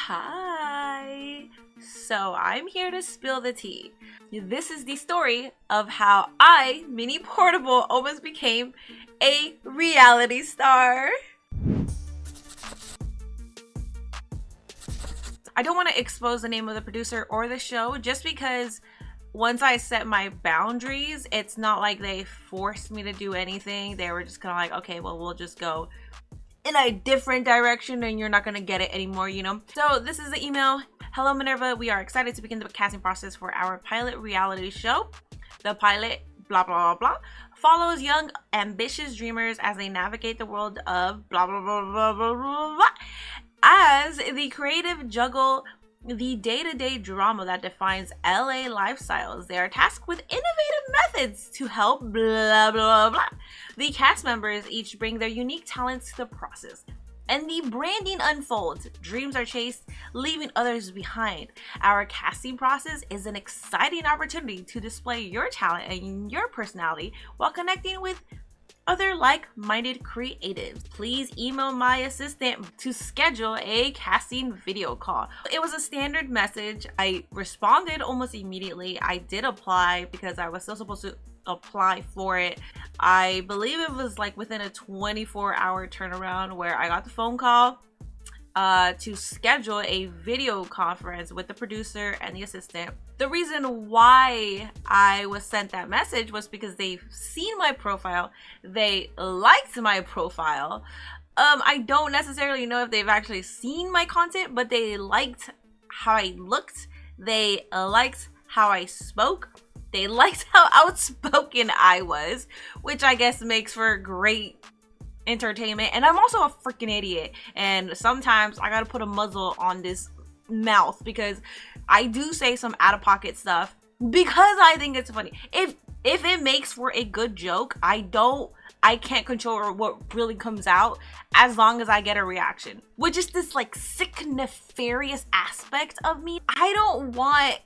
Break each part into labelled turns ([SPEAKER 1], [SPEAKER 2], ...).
[SPEAKER 1] Hi. So I'm here to spill the tea. This is the story of how I, Minnie Portable, almost became a reality star. I don't want to expose the name of the producer or the show just because once I set my boundaries, it's not like they forced me to do anything. They were just kind of like, okay, well, we'll just go in a different direction and you're not going to get it anymore, you know? So this is the email. Hello, Minerva. We are excited to begin the casting process for our pilot reality show. The pilot, blah, blah, blah, blah, follows young, ambitious dreamers as they navigate the world of blah, blah, blah, blah, blah, blah, blah. As the creative juggle the day-to-day drama that defines LA lifestyles, they are tasked with innovative methods to help blah blah blah. The cast members each bring their unique talents to the process, and the branding unfolds. Dreams are chased, leaving others behind. Our casting process is an exciting opportunity to display your talent and your personality while connecting with other like-minded creatives. Please email my assistant to schedule a casting video call. It was a standard message. I responded almost immediately. I did apply because I was still supposed to apply for it. I believe it was like within a 24-hour turnaround where I got the phone call to schedule a video conference with the producer and the assistant. The reason why I was sent that message was because they've seen my profile. They liked my profile. I don't necessarily know if they've actually seen my content, but they liked how I looked. They liked how I spoke. They liked how outspoken I was, which I guess makes for great entertainment. And I'm also a freaking idiot, and sometimes I gotta put a muzzle on this mouth because I do say some out-of-pocket stuff because I think it's funny. If it makes for a good joke, I can't control what really comes out as long as I get a reaction, which is this like sick nefarious aspect of me. I don't want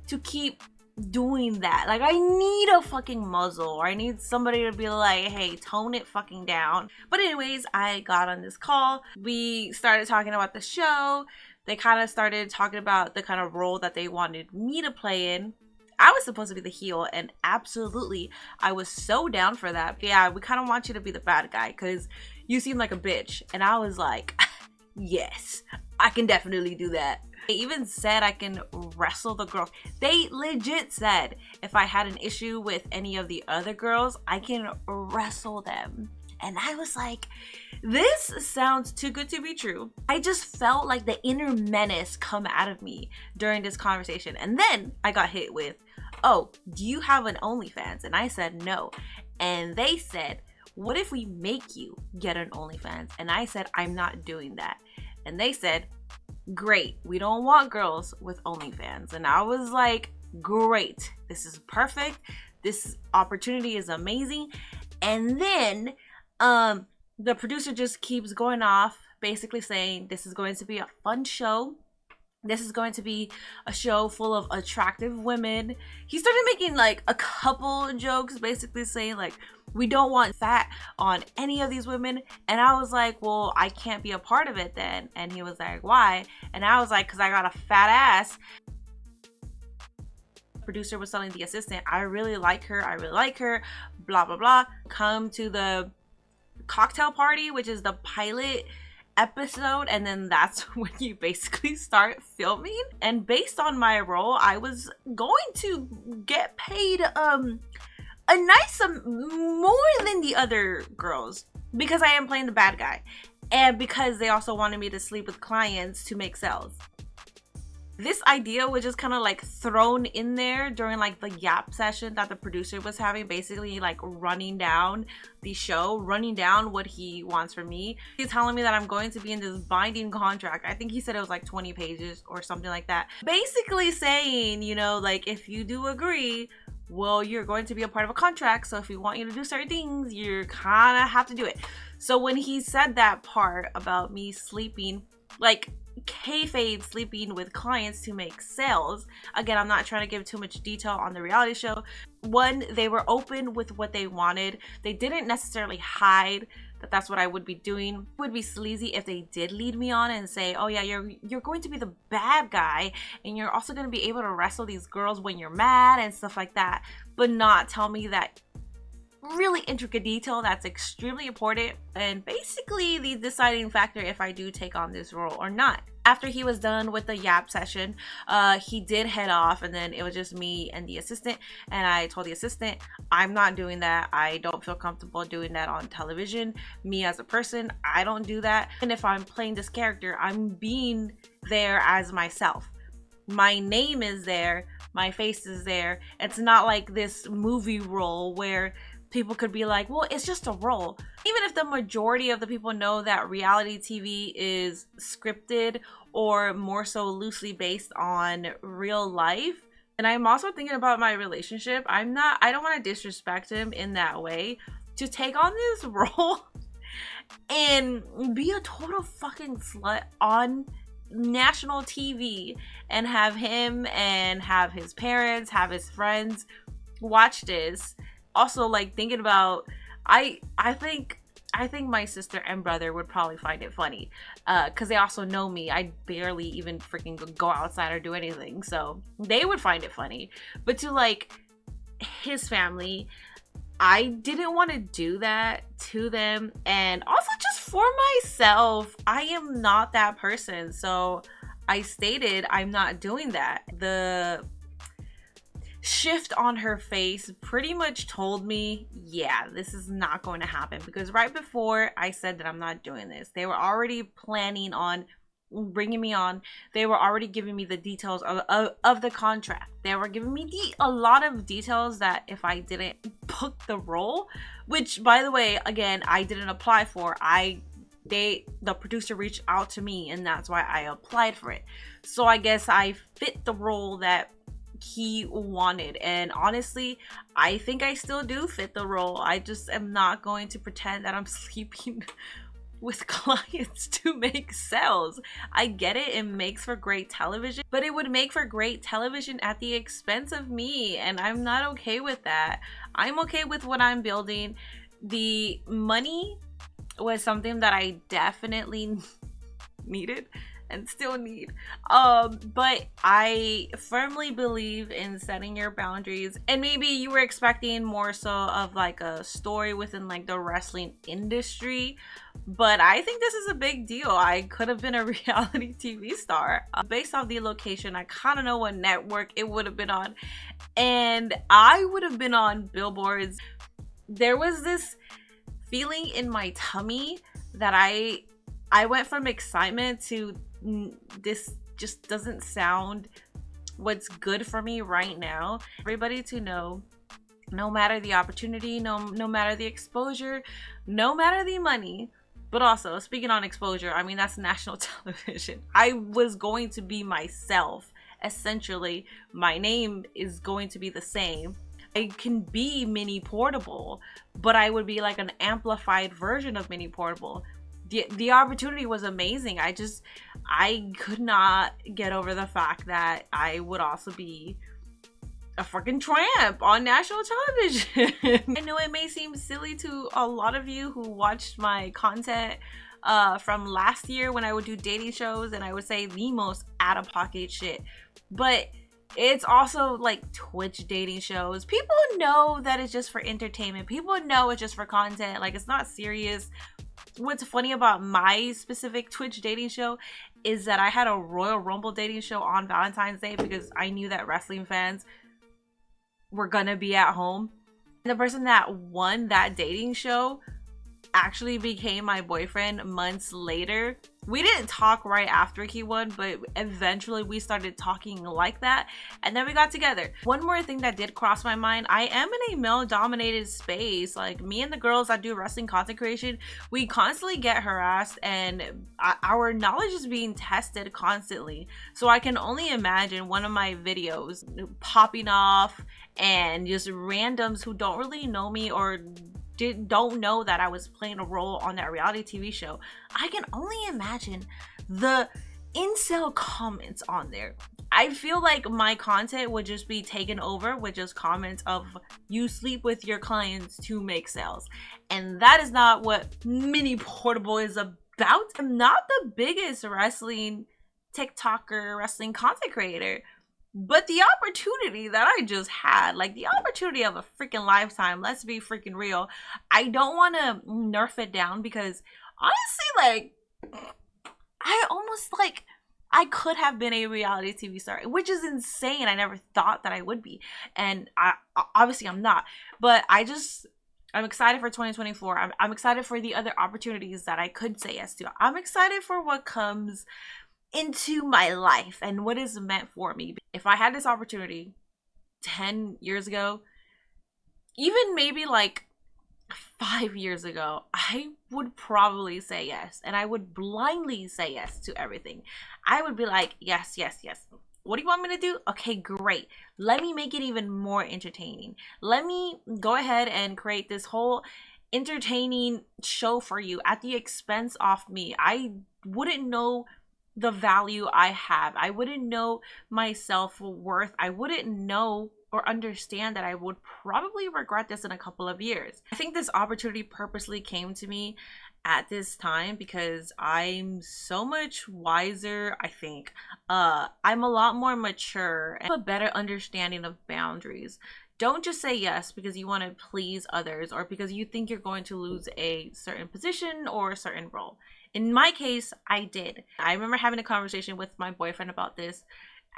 [SPEAKER 1] to keep doing that. Like, I need a fucking muzzle, or I need somebody to be like, hey, tone it fucking down. But anyways, I got on this call. We started talking about the show. They kind of started talking about the kind of role that they wanted me to play in. I was supposed to be the heel, and absolutely, I was so down for that. Yeah, we kind of want you to be the bad guy because you seem like a bitch. And I was like, yes, I can definitely do that. They even said I can wrestle the girl. They legit said if I had an issue with any of the other girls, I can wrestle them. And I was like, this sounds too good to be true. I just felt like the inner menace come out of me during this conversation. And then I got hit with, oh, do you have an OnlyFans? And I said no. And they said, what if we make you get an OnlyFans? And I said, I'm not doing that. And they said, great, we don't want girls with OnlyFans. And I was like, great, this is perfect, this opportunity is amazing. And then the producer just keeps going off, basically saying this is going to be a fun show. This is going to be a show full of attractive women. He started making like a couple jokes, basically saying like, we don't want fat on any of these women. And I was like, well, I can't be a part of it then. And he was like, why? And I was like, because I got a fat ass. The producer was telling the assistant, I really like her, blah, blah, blah. Come to the cocktail party, which is the pilot episode, and then that's when you basically start filming. And based on my role, I was going to get paid a nice more than the other girls because I am playing the bad guy, and because they also wanted me to sleep with clients to make sales. This idea was just kind of like thrown in there during like the yap session that the producer was having, basically like running down the show, running down what he wants from me. He's telling me that I'm going to be in this binding contract. I think he said it was like 20 pages or something like that. Basically saying, you know, like, if you do agree, well, you're going to be a part of a contract. So if we want you to do certain things, you kind of have to do it. So when he said that part about me sleeping, like kayfabe sleeping with clients to make sales, again, I'm not trying to give too much detail on the reality show. One, they were open with what they wanted. They didn't necessarily hide that that's what I would be doing. It would be sleazy if they did lead me on and say, oh yeah, you're going to be the bad guy and you're also going to be able to wrestle these girls when you're mad and stuff like that, but not tell me that really intricate detail that's extremely important and basically the deciding factor if I do take on this role or not. After he was done with the yap session, he did head off, and then it was just me and the assistant, and I told the assistant, I'm not doing that. I don't feel comfortable doing that on television. Me as a person, I don't do that. And if I'm playing this character, I'm being there as myself. My name is there, my face is there. It's not like this movie role where people could be like, well, it's just a role. Even if the majority of the people know that reality TV is scripted or more so loosely based on real life. And I'm also thinking about my relationship. I don't want to disrespect him in that way. To take on this role and be a total fucking slut on national TV and have him and have his parents, have his friends watch this. Also, like, thinking about, I think my sister and brother would probably find it funny, because they also know me. I barely even freaking go outside or do anything, so they would find it funny. But to like his family, I didn't want to do that to them, and also just for myself, I am not that person. So I stated I'm not doing that. The shift on her face pretty much told me, yeah, this is not going to happen, because right before I said that I'm not doing this, they were already planning on bringing me on. They were already giving me the details of the contract. They were giving me a lot of details that if I didn't book the role, which by the way, again, I didn't apply for, the producer reached out to me, and that's why I applied for it. So I guess I fit the role that he wanted, and honestly, I think I still do fit the role. I just am not going to pretend that I'm sleeping with clients to make sales. I get it, it makes for great television, but it would make for great television at the expense of me, and I'm not okay with that. I'm okay with what I'm building. The money was something that I definitely needed and still need, but I firmly believe in setting your boundaries. And maybe you were expecting more so of like a story within like the wrestling industry, but I think this is a big deal. I could have been a reality TV star. Based off the location, I kind of know what network it would have been on, and I would have been on billboards. There was this feeling in my tummy that I went from excitement to this just doesn't sound what's good for me right now. Everybody to know, no matter the opportunity, no matter the exposure, no matter the money, but also speaking on exposure, I mean, that's national television. I was going to be myself. Essentially, my name is going to be the same. I can be Minnie Portable, but I would be like an amplified version of Minnie Portable. The opportunity was amazing. I could not get over the fact that I would also be a freaking tramp on national television. I know it may seem silly to a lot of you who watched my content from last year when I would do dating shows and I would say the most out-of-pocket shit, but it's also like Twitch dating shows. People know that it's just for entertainment. People know it's just for content. Like, it's not serious. What's funny about my specific Twitch dating show is that I had a Royal Rumble dating show on Valentine's Day because I knew that wrestling fans were gonna be at home. And the person that won that dating show actually became my boyfriend months later. We didn't talk right after he won, but eventually we started talking like that, and then we got together. One more thing that did cross my mind, I am in a male-dominated space. Like, me and the girls that do wrestling content creation, we constantly get harassed, and our knowledge is being tested constantly. So I can only imagine one of my videos popping off and just randoms who don't really know me or don't know that I was playing a role on that reality TV show. I can only imagine the incel comments on there. I feel like my content would just be taken over with just comments of you sleep with your clients to make sales. And that is not what Mini Portable is about. I'm not the biggest wrestling TikToker, wrestling content creator. But the opportunity that I just had, like the opportunity of a freaking lifetime, let's be freaking real. I don't want to nerf it down because honestly, like, I almost like I could have been a reality TV star, which is insane. I never thought that I would be. And I obviously I'm not. But I'm excited for 2024. I'm excited for the other opportunities that I could say yes to. I'm excited for what comes into my life and what is meant for me. If I had this opportunity 10 years ago, even maybe like 5 years ago, I would probably say yes. And I would blindly say yes to everything. I would be like, yes, yes, yes. What do you want me to do? Okay, great. Let me make it even more entertaining. Let me go ahead and create this whole entertaining show for you at the expense of me. I wouldn't know the value I have. I wouldn't know my self-worth. I wouldn't know or understand that I would probably regret this in a couple of years. I think this opportunity purposely came to me at this time because I'm so much wiser, I think. I'm a lot more mature and have a better understanding of boundaries. Don't just say yes because you want to please others or because you think you're going to lose a certain position or a certain role. In my case, I did. I remember having a conversation with my boyfriend about this.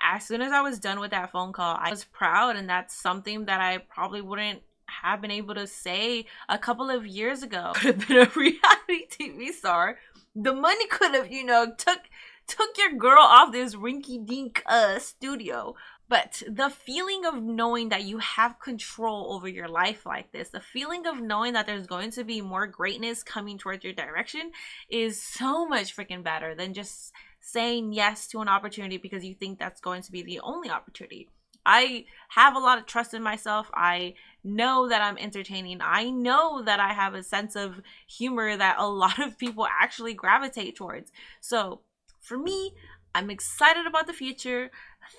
[SPEAKER 1] As soon as I was done with that phone call, I was proud, and that's something that I probably wouldn't have been able to say a couple of years ago. Could have been a reality TV star. The money could have, took your girl off this rinky-dink studio. But the feeling of knowing that you have control over your life like this, the feeling of knowing that there's going to be more greatness coming towards your direction is so much freaking better than just saying yes to an opportunity because you think that's going to be the only opportunity. I have a lot of trust in myself. I know that I'm entertaining. I know that I have a sense of humor that a lot of people actually gravitate towards. So for me, I'm excited about the future.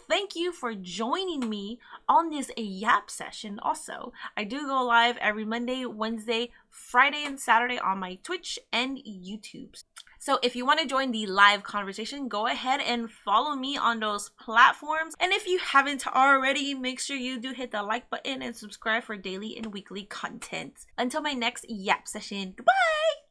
[SPEAKER 1] Thank you for joining me on this yap session. Also, I do go live every Monday, Wednesday, Friday, and Saturday on my Twitch and YouTube. So if you want to join the live conversation, go ahead and follow me on those platforms. And if you haven't already, make sure you do hit the like button and subscribe for daily and weekly content. Until my next yap session, goodbye!